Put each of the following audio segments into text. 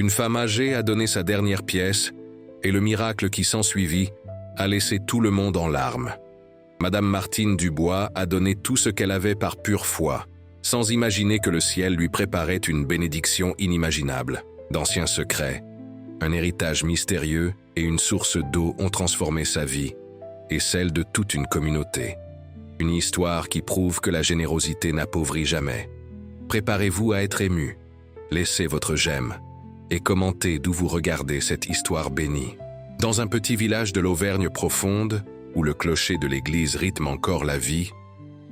Une femme âgée a donné sa dernière pièce, et le miracle qui s'ensuivit a laissé tout le monde en larmes. Madame Martine Dubois a donné tout ce qu'elle avait par pure foi, sans imaginer que le ciel lui préparait une bénédiction inimaginable. D'anciens secrets, un héritage mystérieux et une source d'eau ont transformé sa vie et celle de toute une communauté. Une histoire qui prouve que la générosité n'appauvrit jamais. Préparez-vous à être ému. Laissez votre j'aime et commentez d'où vous regardez cette histoire bénie. Dans un petit village de l'Auvergne profonde, où le clocher de l'église rythme encore la vie,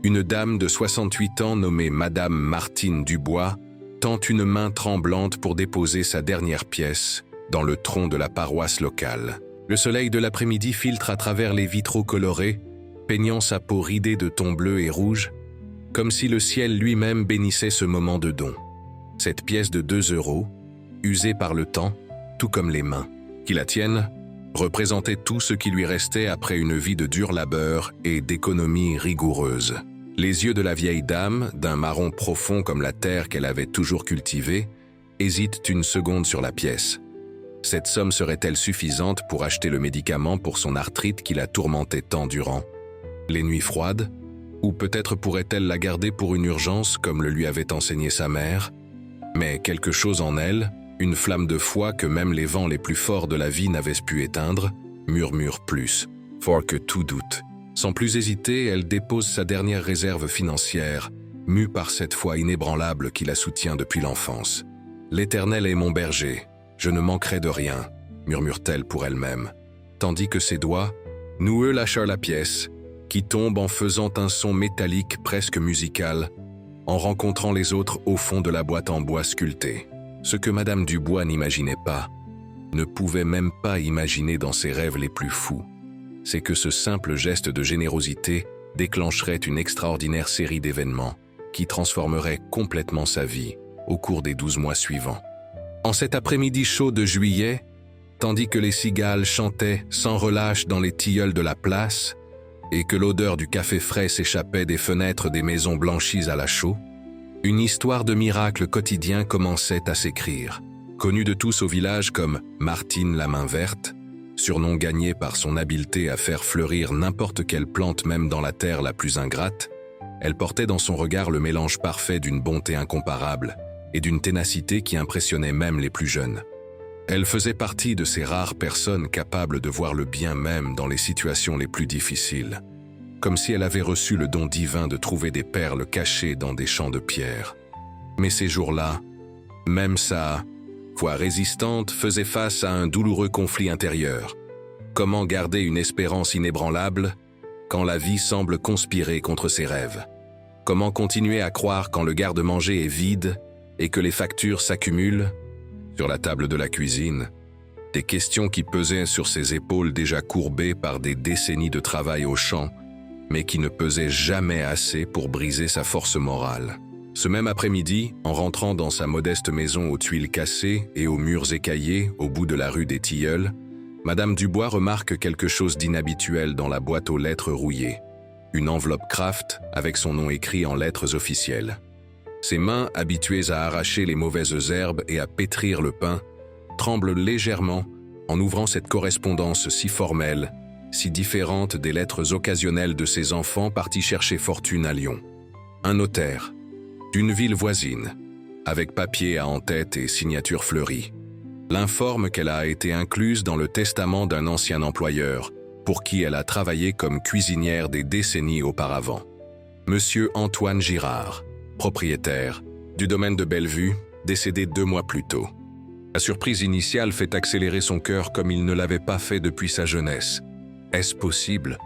une dame de 68 ans nommée Madame Martine Dubois tend une main tremblante pour déposer sa dernière pièce dans le tronc de la paroisse locale. Le soleil de l'après-midi filtre à travers les vitraux colorés, peignant sa peau ridée de tons bleus et rouges, comme si le ciel lui-même bénissait ce moment de don. Cette pièce de 2 €, usée par le temps, tout comme les mains qui la tiennent, représentait tout ce qui lui restait après une vie de dur labeur et d'économie rigoureuse. Les yeux de la vieille dame, d'un marron profond comme la terre qu'elle avait toujours cultivée, hésitent une seconde sur la pièce. Cette somme serait-elle suffisante pour acheter le médicament pour son arthrite qui la tourmentait tant durant les nuits froides? Ou peut-être pourrait-elle la garder pour une urgence comme le lui avait enseigné sa mère? Mais quelque chose en elle, une flamme de foi que même les vents les plus forts de la vie n'avaient pu éteindre, murmure plus fort que tout doute. Sans plus hésiter, elle dépose sa dernière réserve financière, mue par cette foi inébranlable qui la soutient depuis l'enfance. « L'Éternel est mon berger, je ne manquerai de rien », murmure-t-elle pour elle-même, tandis que ses doigts, noueux lâchent la pièce, qui tombe en faisant un son métallique presque musical, en rencontrant les autres au fond de la boîte en bois sculptée. Ce que Madame Dubois n'imaginait pas, ne pouvait même pas imaginer dans ses rêves les plus fous, c'est que ce simple geste de générosité déclencherait une extraordinaire série d'événements qui transformerait complètement sa vie au cours des 12 mois suivants. En cet après-midi chaud de juillet, tandis que les cigales chantaient sans relâche dans les tilleuls de la place et que l'odeur du café frais s'échappait des fenêtres des maisons blanchies à la chaux, une histoire de miracle quotidien commençait à s'écrire. Connue de tous au village comme Martine la main verte, surnom gagné par son habileté à faire fleurir n'importe quelle plante même dans la terre la plus ingrate, elle portait dans son regard le mélange parfait d'une bonté incomparable et d'une ténacité qui impressionnait même les plus jeunes. Elle faisait partie de ces rares personnes capables de voir le bien même dans les situations les plus difficiles, comme si elle avait reçu le don divin de trouver des perles cachées dans des champs de pierre. Mais ces jours-là, même sa foi résistante faisait face à un douloureux conflit intérieur. Comment garder une espérance inébranlable quand la vie semble conspirer contre ses rêves? Comment continuer à croire quand le garde-manger est vide et que les factures s'accumulent sur la table de la cuisine? Des questions qui pesaient sur ses épaules déjà courbées par des décennies de travail au champ, mais qui ne pesaient jamais assez pour briser sa force morale. Ce même après-midi, en rentrant dans sa modeste maison aux tuiles cassées et aux murs écaillés au bout de la rue des Tilleuls, Madame Dubois remarque quelque chose d'inhabituel dans la boîte aux lettres rouillées. Une enveloppe Kraft avec son nom écrit en lettres officielles. Ses mains, habituées à arracher les mauvaises herbes et à pétrir le pain, tremblent légèrement en ouvrant cette correspondance si formelle, si différente des lettres occasionnelles de ses enfants partis chercher fortune à Lyon. Un notaire, d'une ville voisine, avec papier à en-tête et signature fleurie, l'informe qu'elle a été incluse dans le testament d'un ancien employeur, pour qui elle a travaillé comme cuisinière des décennies auparavant. Monsieur Antoine Girard, propriétaire du domaine de Bellevue, décédé 2 mois plus tôt. La surprise initiale fait accélérer son cœur comme il ne l'avait pas fait depuis sa jeunesse. Est-ce possible?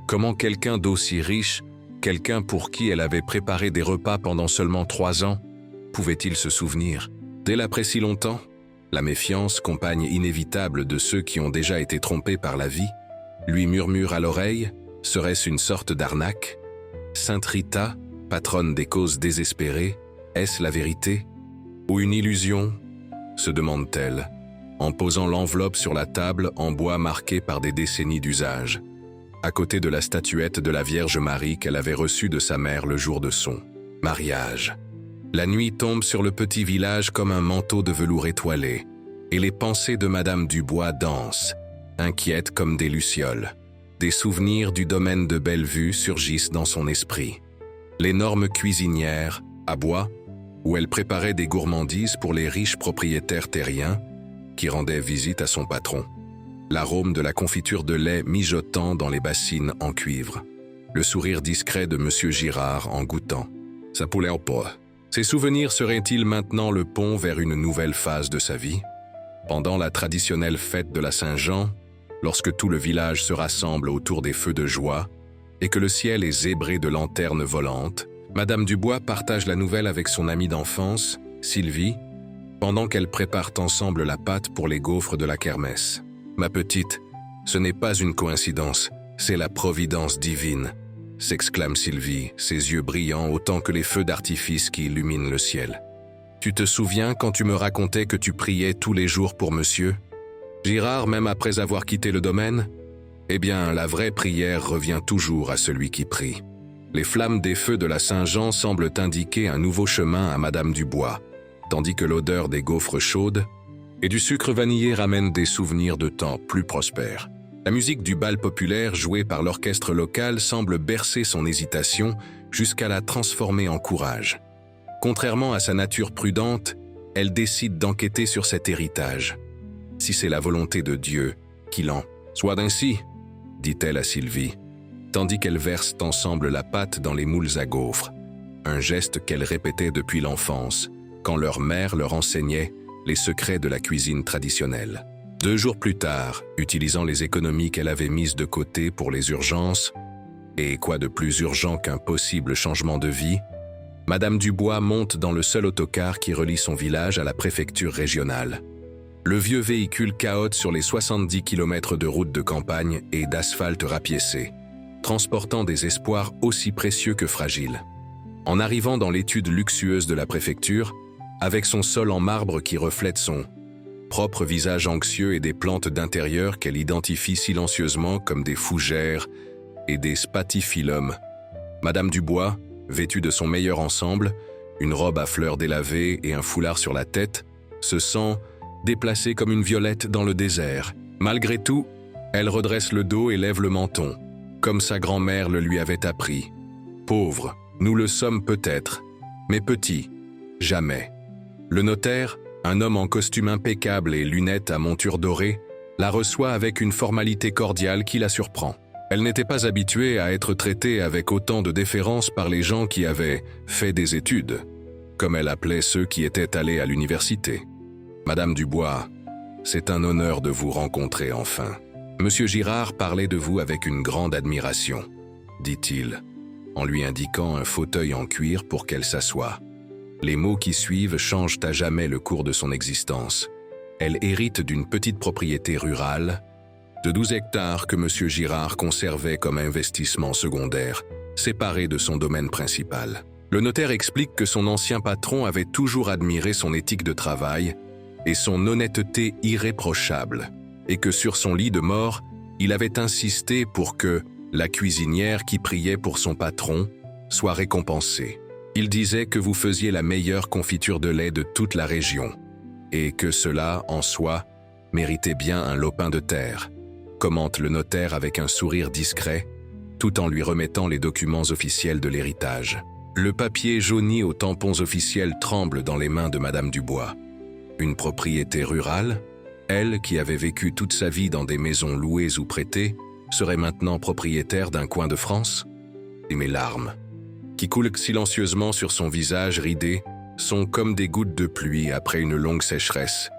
Comment quelqu'un d'aussi riche, quelqu'un pour qui elle avait préparé des repas pendant seulement 3 ans, pouvait-il se souvenir? Dès l'après si longtemps, la méfiance, compagne inévitable de ceux qui ont déjà été trompés par la vie, lui murmure à l'oreille, serait-ce une sorte d'arnaque? Sainte Rita, patronne des causes désespérées, est-ce la vérité? Ou une illusion? Se demande-t-elle, en posant l'enveloppe sur la table en bois marqué par des décennies d'usage, à côté de la statuette de la Vierge Marie qu'elle avait reçue de sa mère le jour de son mariage. La nuit tombe sur le petit village comme un manteau de velours étoilé. et les pensées de Madame Dubois dansent, inquiètes comme des lucioles. Des souvenirs du domaine de Bellevue surgissent dans son esprit. L'énorme cuisinière, à bois, où elle préparait des gourmandises pour les riches propriétaires terriens qui rendaient visite à son patron. L'arôme de la confiture de lait mijotant dans les bassines en cuivre. Le sourire discret de Monsieur Girard en goûtant. Ça poulait au pas. Ces souvenirs seraient-ils maintenant le pont vers une nouvelle phase de sa vie? Pendant la traditionnelle fête de la Saint-Jean, lorsque tout le village se rassemble autour des feux de joie et que le ciel est zébré de lanternes volantes, Madame Dubois partage la nouvelle avec son amie d'enfance, Sylvie, pendant qu'elles préparent ensemble la pâte pour les gaufres de la kermesse. « Ma petite, ce n'est pas une coïncidence, c'est la providence divine », s'exclame Sylvie, ses yeux brillants autant que les feux d'artifice qui illuminent le ciel. « Tu te souviens quand tu me racontais que tu priais tous les jours pour monsieur Girard, même après avoir quitté le domaine? Eh bien, la vraie prière revient toujours à celui qui prie. Les flammes des feux de la Saint-Jean semblent indiquer un nouveau chemin à Madame Dubois, tandis que l'odeur des gaufres chaudes et du sucre vanillé ramène des souvenirs de temps plus prospères. La musique du bal populaire jouée par l'orchestre local semble bercer son hésitation jusqu'à la transformer en courage. Contrairement à sa nature prudente, elle décide d'enquêter sur cet héritage. Si c'est la volonté de Dieu qu'il en soit ainsi, dit-elle à Sylvie, tandis qu'elles versent ensemble la pâte dans les moules à gaufres, un geste qu'elles répétaient depuis l'enfance, quand leur mère leur enseignait les secrets de la cuisine traditionnelle. 2 jours plus tard, utilisant les économies qu'elle avait mises de côté pour les urgences, et quoi de plus urgent qu'un possible changement de vie, Madame Dubois monte dans le seul autocar qui relie son village à la préfecture régionale. Le vieux véhicule cahote sur les 70 km de route de campagne et d'asphalte rapiécé, transportant des espoirs aussi précieux que fragiles. En arrivant dans l'étude luxueuse de la préfecture, avec son sol en marbre qui reflète son propre visage anxieux et des plantes d'intérieur qu'elle identifie silencieusement comme des fougères et des spathiphyllums, Madame Dubois, vêtue de son meilleur ensemble, une robe à fleurs délavées et un foulard sur la tête, se sent déplacée comme une violette dans le désert. Malgré tout, elle redresse le dos et lève le menton, comme sa grand-mère le lui avait appris. Pauvre, nous le sommes peut-être, mais petits, jamais. Le notaire, un homme en costume impeccable et lunettes à monture dorée, la reçoit avec une formalité cordiale qui la surprend. Elle n'était pas habituée à être traitée avec autant de déférence par les gens qui avaient fait des études, comme elle appelait ceux qui étaient allés à l'université. « Madame Dubois, c'est un honneur de vous rencontrer enfin. Monsieur Girard parlait de vous avec une grande admiration, dit-il, en lui indiquant un fauteuil en cuir pour qu'elle s'assoie. Les mots qui suivent changent à jamais le cours de son existence. Elle hérite d'une petite propriété rurale, de 12 hectares que Monsieur Girard conservait comme investissement secondaire, séparé de son domaine principal. Le notaire explique que son ancien patron avait toujours admiré son éthique de travail et son honnêteté irréprochable, et que sur son lit de mort, il avait insisté pour que la cuisinière qui priait pour son patron soit récompensée. Il disait que vous faisiez la meilleure confiture de lait de toute la région, et que cela, en soi, méritait bien un lopin de terre, commente le notaire avec un sourire discret, tout en lui remettant les documents officiels de l'héritage. Le papier jauni aux tampons officiels tremble dans les mains de Madame Dubois. Une propriété rurale, elle qui avait vécu toute sa vie dans des maisons louées ou prêtées, serait maintenant propriétaire d'un coin de France? Et mes larmes, qui coulent silencieusement sur son visage ridé, sont comme des gouttes de pluie après une longue sécheresse,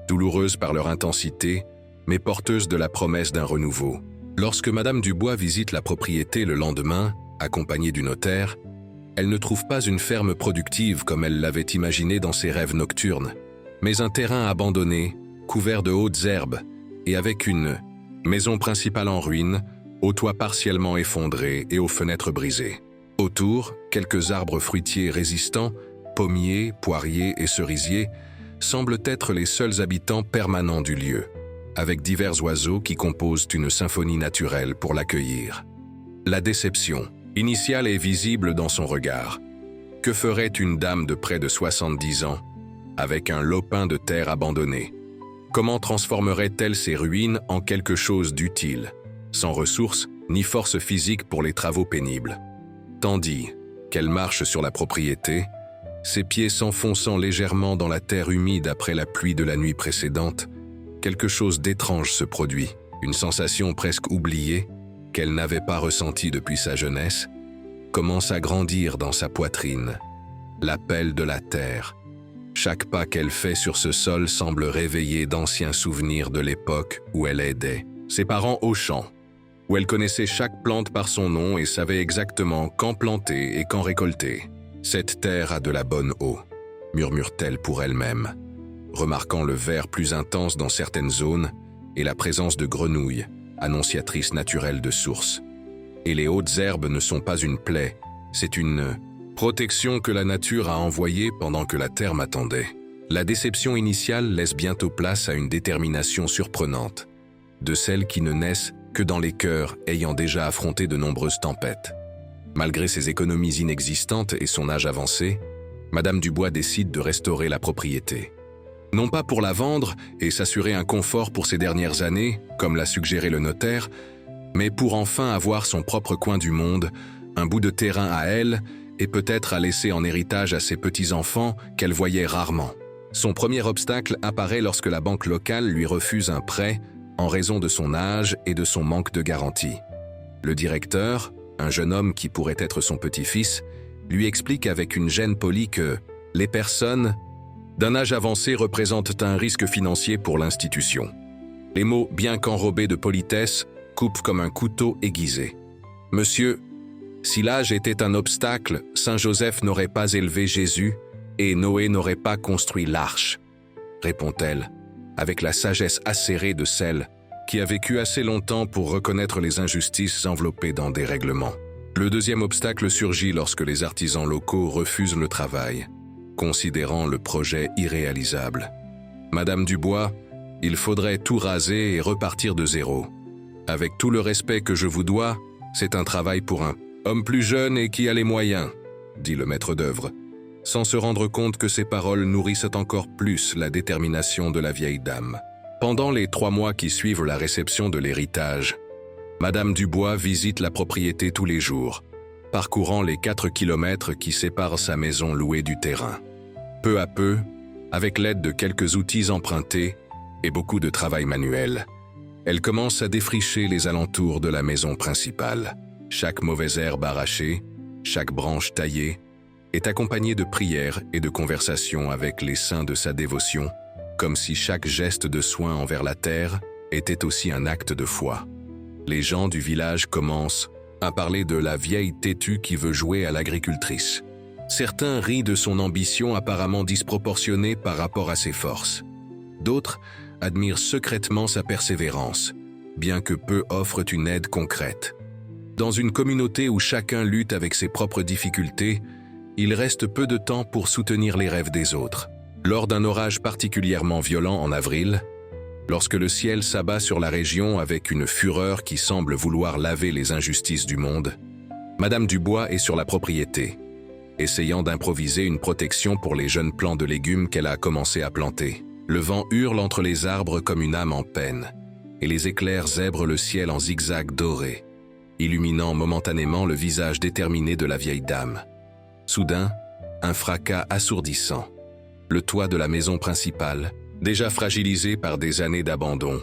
douloureuses par leur intensité, mais porteuses de la promesse d'un renouveau. Lorsque Madame Dubois visite la propriété le lendemain, accompagnée du notaire, elle ne trouve pas une ferme productive comme elle l'avait imaginé dans ses rêves nocturnes, mais un terrain abandonné, couvert de hautes herbes, et avec une maison principale en ruine, au toit partiellement effondré et aux fenêtres brisées. Autour, quelques arbres fruitiers résistants, pommiers, poiriers et cerisiers, semblent être les seuls habitants permanents du lieu, avec divers oiseaux qui composent une symphonie naturelle pour l'accueillir. La déception initiale est visible dans son regard. Que ferait une dame de près de 70 ans avec un lopin de terre abandonné? Comment transformerait-elle ces ruines en quelque chose d'utile, sans ressources ni force physique pour les travaux pénibles? Tandis qu'elle marche sur la propriété, ses pieds s'enfonçant légèrement dans la terre humide après la pluie de la nuit précédente, quelque chose d'étrange se produit, une sensation presque oubliée, qu'elle n'avait pas ressentie depuis sa jeunesse, commence à grandir dans sa poitrine. L'appel de la terre. Chaque pas qu'elle fait sur ce sol semble réveiller d'anciens souvenirs de l'époque où elle aidait ses parents au champ, où elle connaissait chaque plante par son nom et savait exactement quand planter et quand récolter. Cette terre a de la bonne eau, murmure-t-elle pour elle-même, remarquant le vert plus intense dans certaines zones et la présence de grenouilles, annonciatrices naturelles de sources. Et les hautes herbes ne sont pas une plaie, c'est une protection que la nature a envoyée pendant que la terre m'attendait. La déception initiale laisse bientôt place à une détermination surprenante, de celles qui ne naissent que dans les cœurs ayant déjà affronté de nombreuses tempêtes. Malgré ses économies inexistantes et son âge avancé, Madame Dubois décide de restaurer la propriété. Non pas pour la vendre et s'assurer un confort pour ses dernières années, comme l'a suggéré le notaire, mais pour enfin avoir son propre coin du monde, un bout de terrain à elle et peut-être à laisser en héritage à ses petits-enfants qu'elle voyait rarement. Son premier obstacle apparaît lorsque la banque locale lui refuse un prêt en raison de son âge et de son manque de garantie. Le directeur, un jeune homme qui pourrait être son petit-fils, lui explique avec une gêne polie que les personnes d'un âge avancé représentent un risque financier pour l'institution. Les mots, bien qu'enrobés de politesse, coupent comme un couteau aiguisé. « Monsieur, si l'âge était un obstacle, Saint Joseph n'aurait pas élevé Jésus et Noé n'aurait pas construit l'arche, » répond-elle, avec la sagesse acérée de celle qui a vécu assez longtemps pour reconnaître les injustices enveloppées dans des règlements. Le deuxième obstacle surgit lorsque les artisans locaux refusent le travail, considérant le projet irréalisable. « Madame Dubois, il faudrait tout raser et repartir de zéro. Avec tout le respect que je vous dois, c'est un travail pour un homme plus jeune et qui a les moyens, » dit le maître d'œuvre, sans se rendre compte que ces paroles nourrissent encore plus la détermination de la vieille dame. Pendant les 3 mois qui suivent la réception de l'héritage, Madame Dubois visite la propriété tous les jours, parcourant les 4 kilomètres qui séparent sa maison louée du terrain. Peu à peu, avec l'aide de quelques outils empruntés et beaucoup de travail manuel, elle commence à défricher les alentours de la maison principale. Chaque mauvaise herbe arrachée, chaque branche taillée, est accompagnée de prières et de conversations avec les saints de sa dévotion, comme si chaque geste de soin envers la terre était aussi un acte de foi. Les gens du village commencent à parler de la vieille têtue qui veut jouer à l'agricultrice. Certains rient de son ambition apparemment disproportionnée par rapport à ses forces. D'autres admirent secrètement sa persévérance, bien que peu offrent une aide concrète. Dans une communauté où chacun lutte avec ses propres difficultés, il reste peu de temps pour soutenir les rêves des autres. Lors d'un orage particulièrement violent en avril, lorsque le ciel s'abat sur la région avec une fureur qui semble vouloir laver les injustices du monde, Madame Dubois est sur la propriété, essayant d'improviser une protection pour les jeunes plants de légumes qu'elle a commencé à planter. Le vent hurle entre les arbres comme une âme en peine, et les éclairs zèbrent le ciel en zigzags dorés, illuminant momentanément le visage déterminé de la vieille dame. Soudain, un fracas assourdissant. Le toit de la maison principale, déjà fragilisé par des années d'abandon,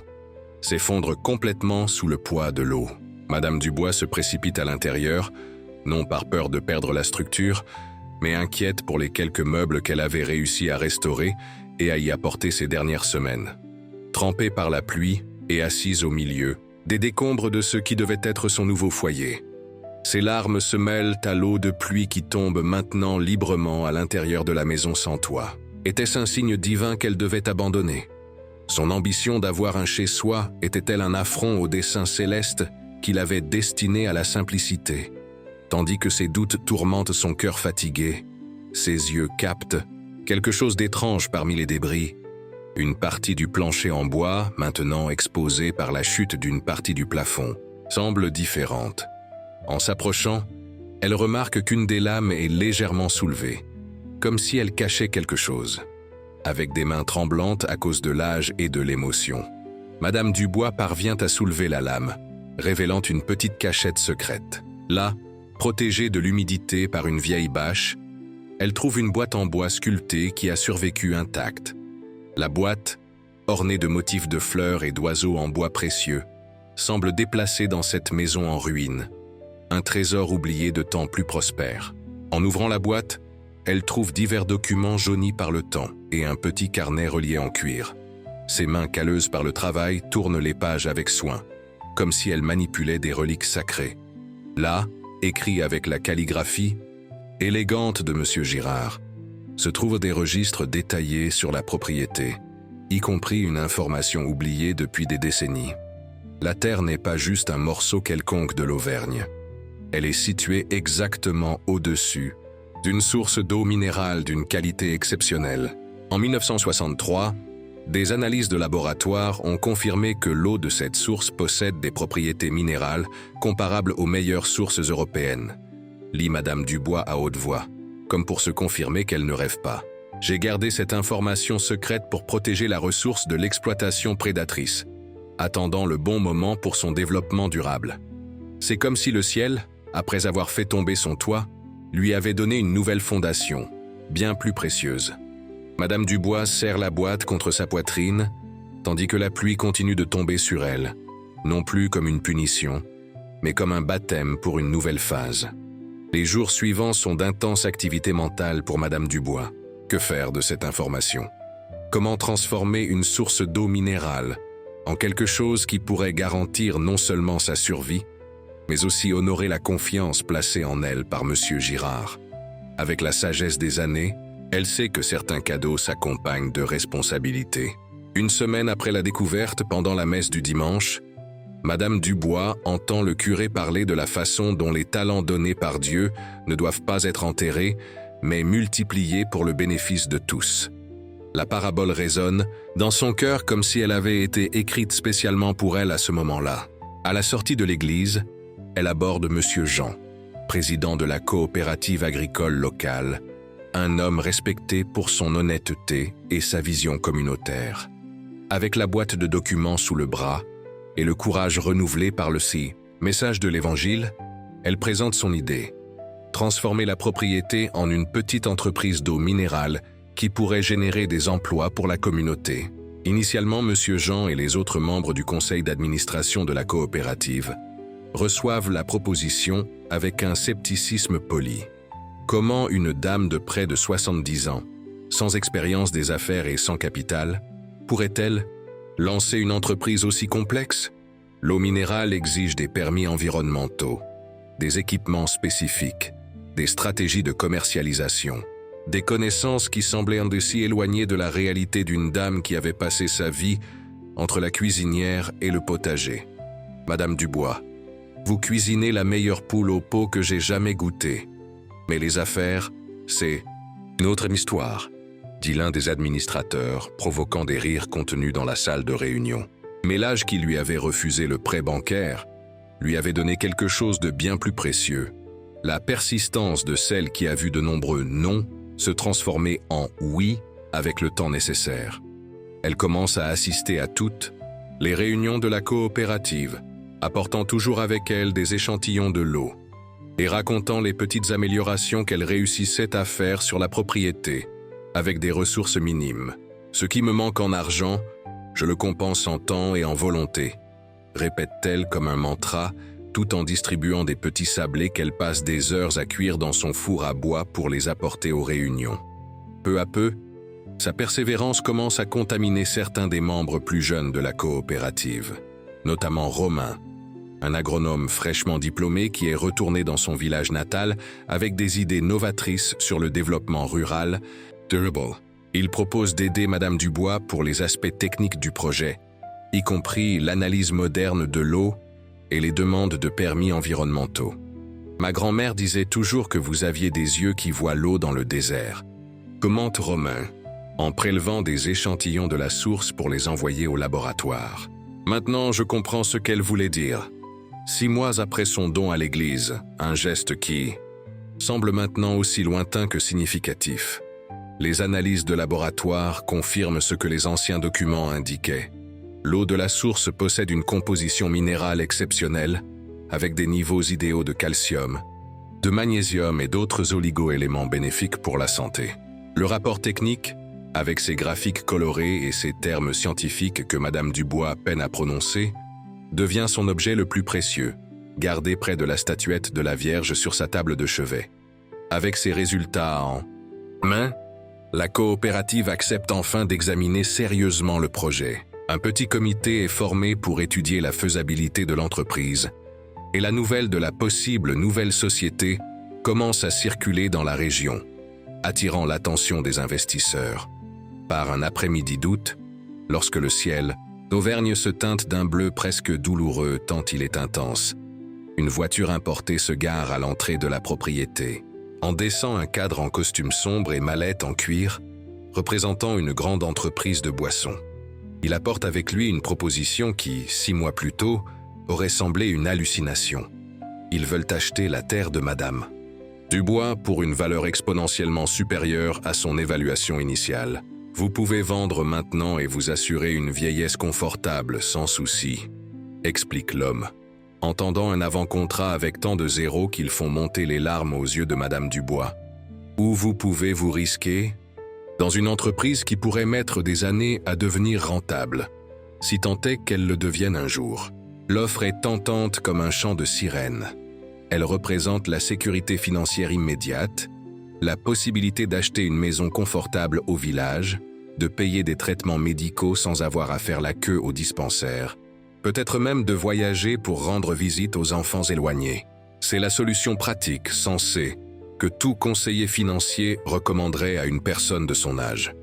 s'effondre complètement sous le poids de l'eau. Madame Dubois se précipite à l'intérieur, non par peur de perdre la structure, mais inquiète pour les quelques meubles qu'elle avait réussi à restaurer et à y apporter ces dernières semaines. Trempée par la pluie et assise au milieu des décombres de ce qui devait être son nouveau foyer, ses larmes se mêlent à l'eau de pluie qui tombe maintenant librement à l'intérieur de la maison sans toit. Était-ce un signe divin qu'elle devait abandonner? Son ambition d'avoir un chez-soi était-elle un affront au dessein céleste qu'il avait destiné à la simplicité? Tandis que ses doutes tourmentent son cœur fatigué, ses yeux captent quelque chose d'étrange parmi les débris. Une partie du plancher en bois, maintenant exposée par la chute d'une partie du plafond, semble différente. En s'approchant, elle remarque qu'une des lames est légèrement soulevée, comme si elle cachait quelque chose. avec des mains tremblantes à cause de l'âge et de l'émotion. Madame Dubois parvient à soulever la lame, révélant une petite cachette secrète. Là, protégée de l'humidité par une vieille bâche, elle trouve une boîte en bois sculptée qui a survécu intacte. La boîte, ornée de motifs de fleurs et d'oiseaux en bois précieux, semble déplacée dans cette maison en ruine, un trésor oublié de temps plus prospères. En ouvrant la boîte, elle trouve divers documents jaunis par le temps et un petit carnet relié en cuir. Ses mains calleuses par le travail tournent les pages avec soin, comme si elle manipulait des reliques sacrées. Là, écrit avec la calligraphie élégante de M. Girard, se trouvent des registres détaillés sur la propriété, y compris une information oubliée depuis des décennies. La terre n'est pas juste un morceau quelconque de l'Auvergne. Elle est située exactement au-dessus d'une source d'eau minérale d'une qualité exceptionnelle. En 1963, des analyses de laboratoire ont confirmé que l'eau de cette source possède des propriétés minérales comparables aux meilleures sources européennes, lit Madame Dubois à haute voix, comme pour se confirmer qu'elle ne rêve pas. J'ai gardé cette information secrète pour protéger la ressource de l'exploitation prédatrice, attendant le bon moment pour son développement durable. C'est comme si le ciel, après avoir fait tomber son toit, lui avait donné une nouvelle fondation, bien plus précieuse. Madame Dubois serre la boîte contre sa poitrine, tandis que la pluie continue de tomber sur elle, non plus comme une punition, mais comme un baptême pour une nouvelle phase. Les jours suivants sont d'intenses activités mentales pour Madame Dubois. Que faire de cette information? Comment transformer une source d'eau minérale en quelque chose qui pourrait garantir non seulement sa survie, mais aussi honorer la confiance placée en elle par M. Girard? Avec la sagesse des années, elle sait que certains cadeaux s'accompagnent de responsabilités. Une semaine après la découverte, pendant la messe du dimanche, Madame Dubois entend le curé parler de la façon dont les talents donnés par Dieu ne doivent pas être enterrés, mais multipliés pour le bénéfice de tous. La parabole résonne dans son cœur comme si elle avait été écrite spécialement pour elle à ce moment-là. À la sortie de l'église, elle aborde Monsieur Jean, président de la coopérative agricole locale, un homme respecté pour son honnêteté et sa vision communautaire. Avec la boîte de documents sous le bras et le courage renouvelé par le message de l'Évangile, elle présente son idée: transformer la propriété en une petite entreprise d'eau minérale qui pourrait générer des emplois pour la communauté. Initialement, Monsieur Jean et les autres membres du conseil d'administration de la coopérative reçoivent la proposition avec un scepticisme poli. Comment une dame de près de 70 ans, sans expérience des affaires et sans capital, pourrait-elle lancer une entreprise aussi complexe? L'eau minérale exige des permis environnementaux, des équipements spécifiques, des stratégies de commercialisation, des connaissances qui semblaient ainsi éloignées de la réalité d'une dame qui avait passé sa vie entre la cuisinière et le potager. Madame Dubois, vous cuisinez la meilleure poule au pot que j'ai jamais goûtée. Mais les affaires, c'est une autre histoire, dit l'un des administrateurs, provoquant des rires contenus dans la salle de réunion. Mais l'âge qui lui avait refusé le prêt bancaire lui avait donné quelque chose de bien plus précieux: la persistance de celle qui a vu de nombreux non se transformer en oui avec le temps nécessaire. Elle commence à assister à toutes les réunions de la coopérative, apportant toujours avec elle des échantillons de l'eau et racontant les petites améliorations qu'elle réussissait à faire sur la propriété avec des ressources minimes. Ce qui me manque en argent, je le compense en temps et en volonté, répète-t-elle comme un mantra, tout en distribuant des petits sablés qu'elle passe des heures à cuire dans son four à bois pour les apporter aux réunions. Peu à peu, sa persévérance commence à contaminer certains des membres plus jeunes de la coopérative, notamment Romain, un agronome fraîchement diplômé qui est retourné dans son village natal avec des idées novatrices sur le développement rural durable. Il propose d'aider Madame Dubois pour les aspects techniques du projet, y compris l'analyse moderne de l'eau et les demandes de permis environnementaux. Ma grand-mère disait toujours que vous aviez des yeux qui voient l'eau dans le désert, commente Romain, en prélevant des échantillons de la source pour les envoyer au laboratoire. Maintenant, je comprends ce qu'elle voulait dire. 6 mois après son don à l'Église, un geste qui semble maintenant aussi lointain que significatif. Les analyses de laboratoire confirment ce que les anciens documents indiquaient. L'eau de la source possède une composition minérale exceptionnelle, avec des niveaux idéaux de calcium, de magnésium et d'autres oligo-éléments bénéfiques pour la santé. Le rapport technique, avec ses graphiques colorés et ses termes scientifiques que Madame Dubois peine à prononcer, devient son objet le plus précieux, gardé près de la statuette de la Vierge sur sa table de chevet. Avec ses résultats en main, la coopérative accepte enfin d'examiner sérieusement le projet. Un petit comité est formé pour étudier la faisabilité de l'entreprise, et la nouvelle de la possible nouvelle société commence à circuler dans la région, attirant l'attention des investisseurs. Par un après-midi d'août, lorsque le ciel d'Auvergne se teinte d'un bleu presque douloureux tant il est intense, une voiture importée se gare à l'entrée de la propriété. En descend un cadre en costume sombre et mallette en cuir, représentant une grande entreprise de boissons. Il apporte avec lui une proposition qui, 6 mois plus tôt, aurait semblé une hallucination. Ils veulent acheter la terre de Madame Dubois pour une valeur exponentiellement supérieure à son évaluation initiale. Vous pouvez vendre maintenant et vous assurer une vieillesse confortable sans souci, explique l'homme, entendant un avant-contrat avec tant de zéros qu'ils font monter les larmes aux yeux de Madame Dubois. Ou vous pouvez vous risquer dans une entreprise qui pourrait mettre des années à devenir rentable, si tant est qu'elle le devienne un jour. L'offre est tentante comme un chant de sirène. Elle représente la sécurité financière immédiate, la possibilité d'acheter une maison confortable au village, de payer des traitements médicaux sans avoir à faire la queue au dispensaire, peut-être même de voyager pour rendre visite aux enfants éloignés. C'est la solution pratique, sensée, que tout conseiller financier recommanderait à une personne de son âge.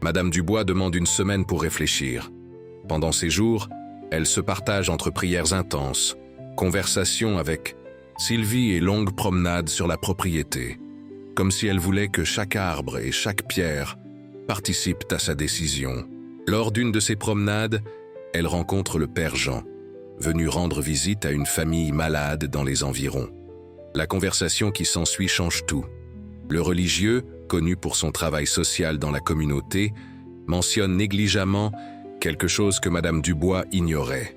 Madame Dubois demande une semaine pour réfléchir. Pendant ces jours, elle se partage entre prières intenses, conversations avec Sylvie et longues promenades sur la propriété, comme si elle voulait que chaque arbre et chaque pierre participent à sa décision. Lors d'une de ces promenades, elle rencontre le père Jean, venu rendre visite à une famille malade dans les environs. La conversation qui s'ensuit change tout. Le religieux, connu pour son travail social dans la communauté, mentionne négligemment quelque chose que Madame Dubois ignorait.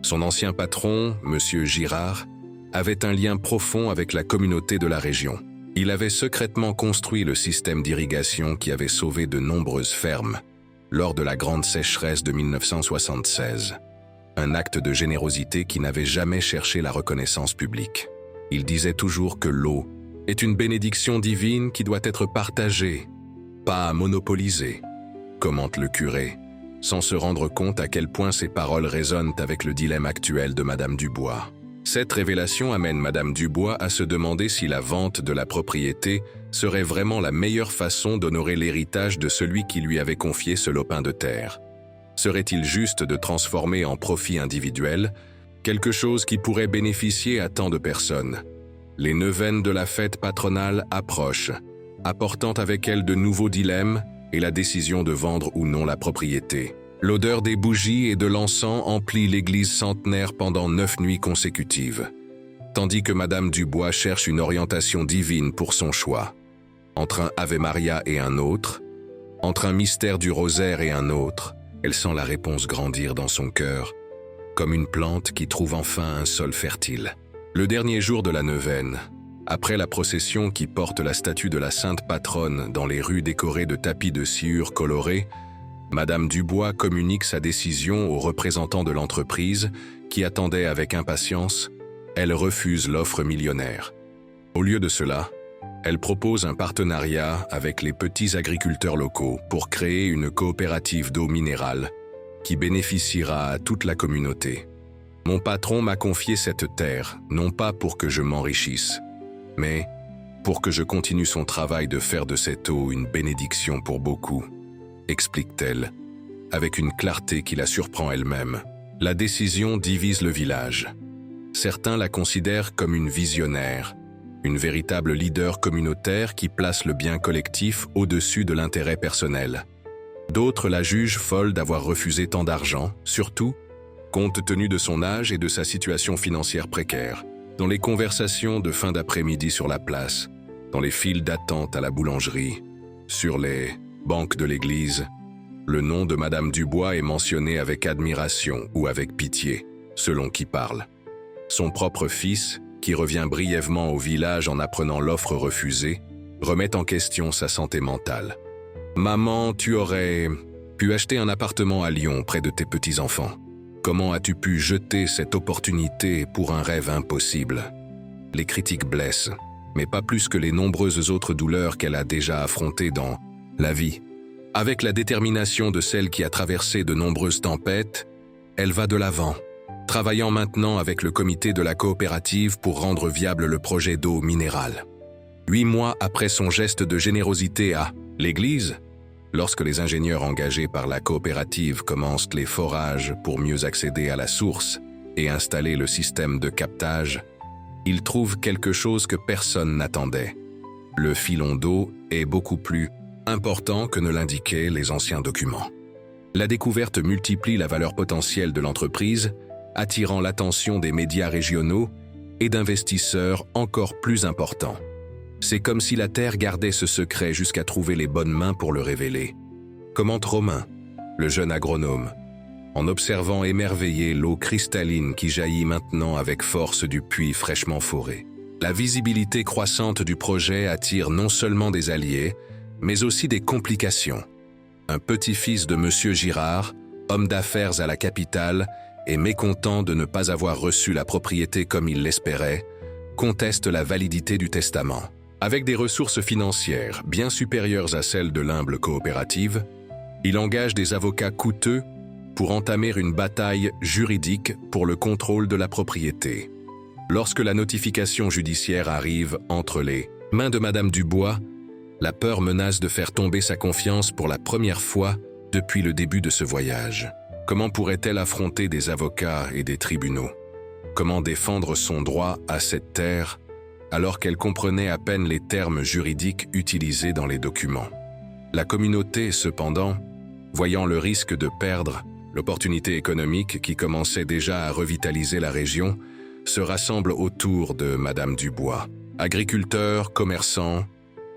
Son ancien patron, Monsieur Girard, avait un lien profond avec la communauté de la région. Il avait secrètement construit le système d'irrigation qui avait sauvé de nombreuses fermes lors de la grande sécheresse de 1976. Un acte de générosité qui n'avait jamais cherché la reconnaissance publique. Il disait toujours que l'eau est une bénédiction divine qui doit être partagée, pas monopolisée, commente le curé, sans se rendre compte à quel point ses paroles résonnent avec le dilemme actuel de Madame Dubois. Cette révélation amène Madame Dubois à se demander si la vente de la propriété serait vraiment la meilleure façon d'honorer l'héritage de celui qui lui avait confié ce lopin de terre. Serait-il juste de transformer en profit individuel quelque chose qui pourrait bénéficier à tant de personnes? Les neuvaines de la fête patronale approchent, apportant avec elles de nouveaux dilemmes et la décision de vendre ou non la propriété. L'odeur des bougies et de l'encens emplit l'église centenaire pendant 9 nuits consécutives, tandis que Madame Dubois cherche une orientation divine pour son choix. Entre un Ave Maria et un autre, entre un mystère du rosaire et un autre, elle sent la réponse grandir dans son cœur, comme une plante qui trouve enfin un sol fertile. Le dernier jour de la neuvaine, après la procession qui porte la statue de la Sainte Patronne dans les rues décorées de tapis de sciure colorés, Madame Dubois communique sa décision aux représentants de l'entreprise qui attendaient avec impatience. Elle refuse l'offre millionnaire. Au lieu de cela, elle propose un partenariat avec les petits agriculteurs locaux pour créer une coopérative d'eau minérale qui bénéficiera à toute la communauté. Mon patron m'a confié cette terre, non pas pour que je m'enrichisse, mais pour que je continue son travail de faire de cette eau une bénédiction pour beaucoup, explique-t-elle, avec une clarté qui la surprend elle-même. La décision divise le village. Certains la considèrent comme une visionnaire, une véritable leader communautaire qui place le bien collectif au-dessus de l'intérêt personnel. D'autres la jugent folle d'avoir refusé tant d'argent, surtout compte tenu de son âge et de sa situation financière précaire. Dans les conversations de fin d'après-midi sur la place, dans les files d'attente à la boulangerie, Sur les banques de l'église, le nom de Madame Dubois est mentionné avec admiration ou avec pitié, selon qui parle. Son propre fils, qui revient brièvement au village en apprenant l'offre refusée, remet en question sa santé mentale. « Maman, tu aurais pu acheter un appartement à Lyon près de tes petits-enfants. Comment as-tu pu jeter cette opportunité pour un rêve impossible ?» Les critiques blessent, mais pas plus que les nombreuses autres douleurs qu'elle a déjà affrontées dans la vie. Avec la détermination de celle qui a traversé de nombreuses tempêtes, elle va de l'avant, travaillant maintenant avec le comité de la coopérative pour rendre viable le projet d'eau minérale. 8 mois après son geste de générosité à l'église, lorsque les ingénieurs engagés par la coopérative commencent les forages pour mieux accéder à la source et installer le système de captage, ils trouvent quelque chose que personne n'attendait. Le filon d'eau est beaucoup plus important que ne l'indiquaient les anciens documents. La découverte multiplie la valeur potentielle de l'entreprise, attirant l'attention des médias régionaux et d'investisseurs encore plus importants. C'est comme si la Terre gardait ce secret jusqu'à trouver les bonnes mains pour le révéler. Commente Romain, le jeune agronome, en observant émerveillé l'eau cristalline qui jaillit maintenant avec force du puits fraîchement foré. La visibilité croissante du projet attire non seulement des alliés, mais aussi des complications. Un petit-fils de Monsieur Girard, homme d'affaires à la capitale, et mécontent de ne pas avoir reçu la propriété comme il l'espérait, conteste la validité du testament. Avec des ressources financières bien supérieures à celles de l'humble coopérative, il engage des avocats coûteux pour entamer une bataille juridique pour le contrôle de la propriété. Lorsque la notification judiciaire arrive entre les mains de Madame Dubois, la peur menace de faire tomber sa confiance pour la première fois depuis le début de ce voyage. Comment pourrait-elle affronter des avocats et des tribunaux? Comment défendre son droit à cette terre alors qu'elle comprenait à peine les termes juridiques utilisés dans les documents? La communauté, cependant, voyant le risque de perdre l'opportunité économique qui commençait déjà à revitaliser la région, se rassemble autour de Madame Dubois. Agriculteurs, commerçants,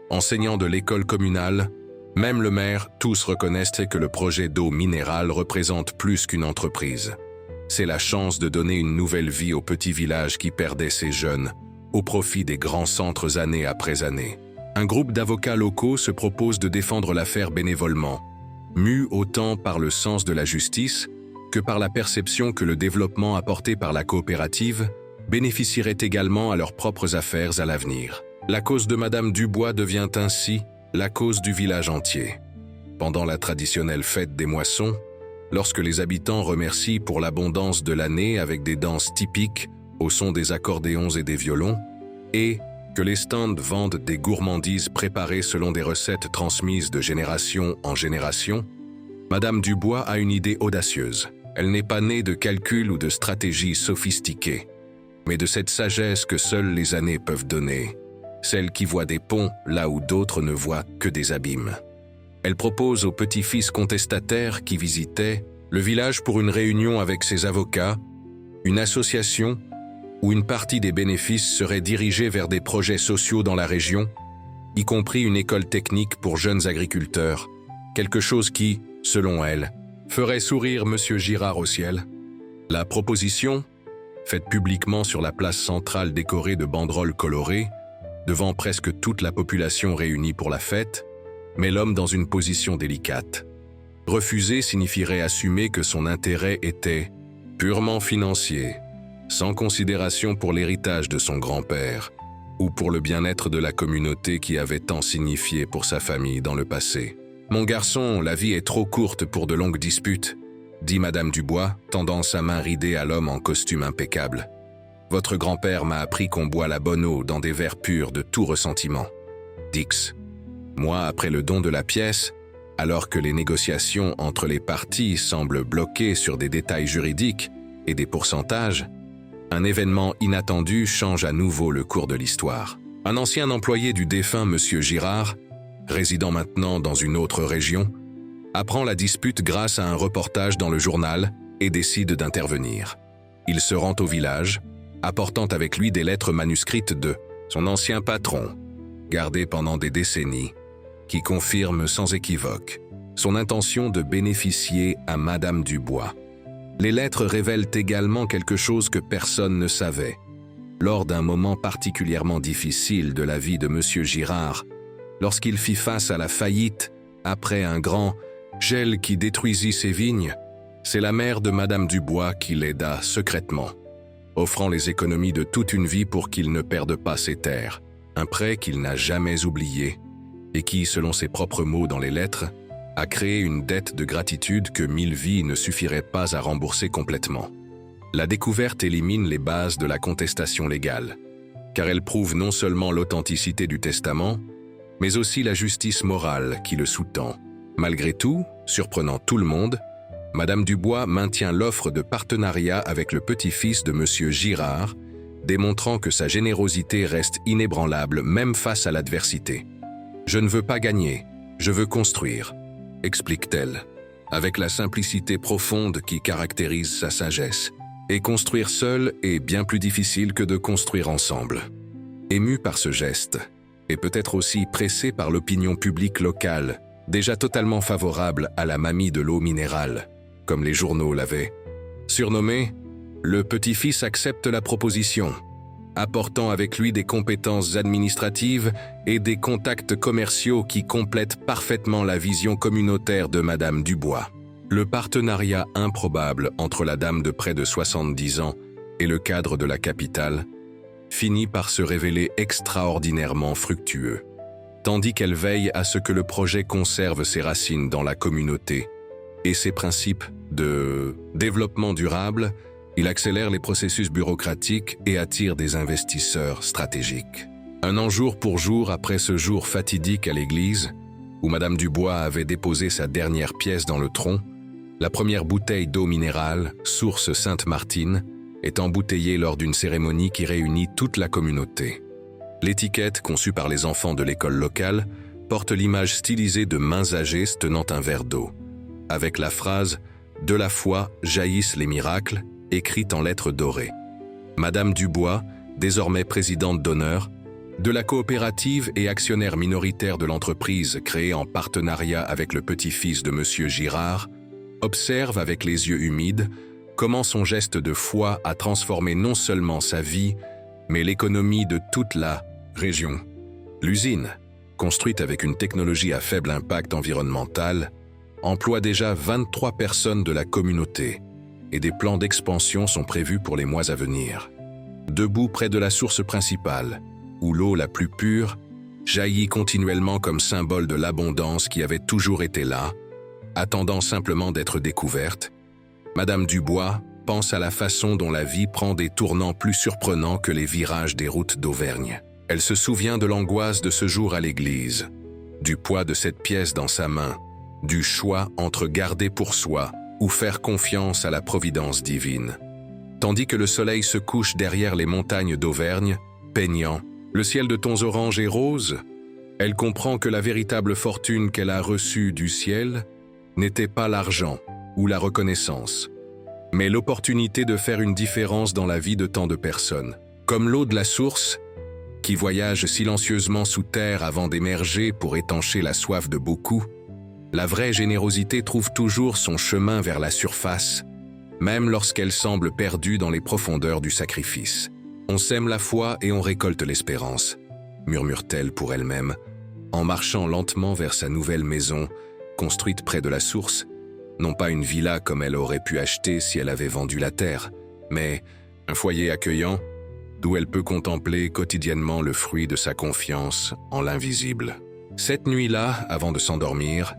enseignants de l'école communale, même le maire, tous reconnaissent que le projet d'eau minérale représente plus qu'une entreprise. C'est la chance de donner une nouvelle vie au petit village qui perdait ses jeunes, au profit des grands centres année après année. Un groupe d'avocats locaux se propose de défendre l'affaire bénévolement, mus autant par le sens de la justice que par la perception que le développement apporté par la coopérative bénéficierait également à leurs propres affaires à l'avenir. La cause de Madame Dubois devient ainsi la cause du village entier. Pendant la traditionnelle fête des moissons, lorsque les habitants remercient pour l'abondance de l'année avec des danses typiques au son des accordéons et des violons, et que les stands vendent des gourmandises préparées selon des recettes transmises de génération en génération, Madame Dubois a une idée audacieuse. Elle n'est pas née de calculs ou de stratégies sophistiquées, mais de cette sagesse que seules les années peuvent donner, celle qui voit des ponts là où d'autres ne voient que des abîmes. Elle propose aux petits-fils contestataires qui visitaient le village pour une réunion avec ses avocats, une association où une partie des bénéfices serait dirigée vers des projets sociaux dans la région, y compris une école technique pour jeunes agriculteurs, quelque chose qui, selon elle, ferait sourire Monsieur Girard au ciel. La proposition, faite publiquement sur la place centrale décorée de banderoles colorées, devant presque toute la population réunie pour la fête, met l'homme dans une position délicate. Refuser signifierait assumer que son intérêt était purement financier, sans considération pour l'héritage de son grand-père ou pour le bien-être de la communauté qui avait tant signifié pour sa famille dans le passé. « Mon garçon, la vie est trop courte pour de longues disputes », dit Madame Dubois, tendant sa main ridée à l'homme en costume impeccable. « Votre grand-père m'a appris qu'on boit la bonne eau dans des verres purs de tout ressentiment. Dix. Moi, après le don de la pièce, alors que les négociations entre les parties semblent bloquées sur des détails juridiques et des pourcentages, un événement inattendu change à nouveau le cours de l'histoire. Un ancien employé du défunt Monsieur Girard, résidant maintenant dans une autre région, apprend la dispute grâce à un reportage dans le journal et décide d'intervenir. Il se rend au village, apportant avec lui des lettres manuscrites de son ancien patron, gardées pendant des décennies, qui confirme sans équivoque son intention de bénéficier à Madame Dubois. Les lettres révèlent également quelque chose que personne ne savait. Lors d'un moment particulièrement difficile de la vie de M. Girard, lorsqu'il fit face à la faillite après un grand gel qui détruisit ses vignes, c'est la mère de Madame Dubois qui l'aida secrètement, offrant les économies de toute une vie pour qu'il ne perde pas ses terres, un prêt qu'il n'a jamais oublié et qui, selon ses propres mots dans les lettres, a créé une dette de gratitude que 1000 vies ne suffiraient pas à rembourser complètement. La découverte élimine les bases de la contestation légale, car elle prouve non seulement l'authenticité du testament, mais aussi la justice morale qui le sous-tend. Malgré tout, surprenant tout le monde, Madame Dubois maintient l'offre de partenariat avec le petit-fils de M. Girard, démontrant que sa générosité reste inébranlable même face à l'adversité. « Je ne veux pas gagner, je veux construire », explique-t-elle, avec la simplicité profonde qui caractérise sa sagesse. Et construire seul est bien plus difficile que de construire ensemble. Émue par ce geste, et peut-être aussi pressée par l'opinion publique locale, déjà totalement favorable à la mamie de l'eau minérale, comme les journaux l'avaient surnommé, le petit-fils accepte la proposition, apportant avec lui des compétences administratives et des contacts commerciaux qui complètent parfaitement la vision communautaire de Madame Dubois. Le partenariat improbable entre la dame de près de 70 ans et le cadre de la capitale finit par se révéler extraordinairement fructueux. Tandis qu'elle veille à ce que le projet conserve ses racines dans la communauté et ses principes de développement durable, il accélère les processus bureaucratiques et attire des investisseurs stratégiques. Un an jour pour jour après ce jour fatidique à l'église, où Madame Dubois avait déposé sa dernière pièce dans le tronc, la première bouteille d'eau minérale, source Sainte-Martine, est embouteillée lors d'une cérémonie qui réunit toute la communauté. L'étiquette, conçue par les enfants de l'école locale, porte l'image stylisée de mains âgées tenant un verre d'eau, avec la phrase « De la foi jaillissent les miracles » écrite en lettres dorées. Madame Dubois, désormais présidente d'honneur, de la coopérative et actionnaire minoritaire de l'entreprise créée en partenariat avec le petit-fils de M. Girard, observe avec les yeux humides comment son geste de foi a transformé non seulement sa vie, mais l'économie de toute la région. L'usine, construite avec une technologie à faible impact environnemental, emploie déjà 23 personnes de la communauté et des plans d'expansion sont prévus pour les mois à venir. Debout près de la source principale, où l'eau la plus pure jaillit continuellement comme symbole de l'abondance qui avait toujours été là, attendant simplement d'être découverte, Madame Dubois pense à la façon dont la vie prend des tournants plus surprenants que les virages des routes d'Auvergne. Elle se souvient de l'angoisse de ce jour à l'église, du poids de cette pièce dans sa main, du choix entre garder pour soi ou faire confiance à la providence divine. Tandis que le soleil se couche derrière les montagnes d'Auvergne, peignant le ciel de tons orange et rose, elle comprend que la véritable fortune qu'elle a reçue du ciel n'était pas l'argent ou la reconnaissance, mais l'opportunité de faire une différence dans la vie de tant de personnes. Comme l'eau de la source, qui voyage silencieusement sous terre avant d'émerger pour étancher la soif de beaucoup, la vraie générosité trouve toujours son chemin vers la surface, même lorsqu'elle semble perdue dans les profondeurs du sacrifice. On sème la foi et on récolte l'espérance, murmure-t-elle pour elle-même, en marchant lentement vers sa nouvelle maison, construite près de la source, non pas une villa comme elle aurait pu acheter si elle avait vendu la terre, mais un foyer accueillant, d'où elle peut contempler quotidiennement le fruit de sa confiance en l'invisible. Cette nuit-là, avant de s'endormir,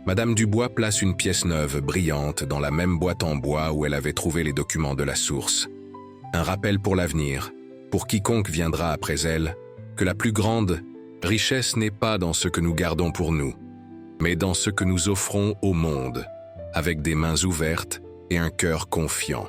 Madame Dubois place une pièce neuve, brillante, dans la même boîte en bois où elle avait trouvé les documents de la source. Un rappel pour l'avenir, pour quiconque viendra après elle, que la plus grande richesse n'est pas dans ce que nous gardons pour nous, mais dans ce que nous offrons au monde, avec des mains ouvertes et un cœur confiant.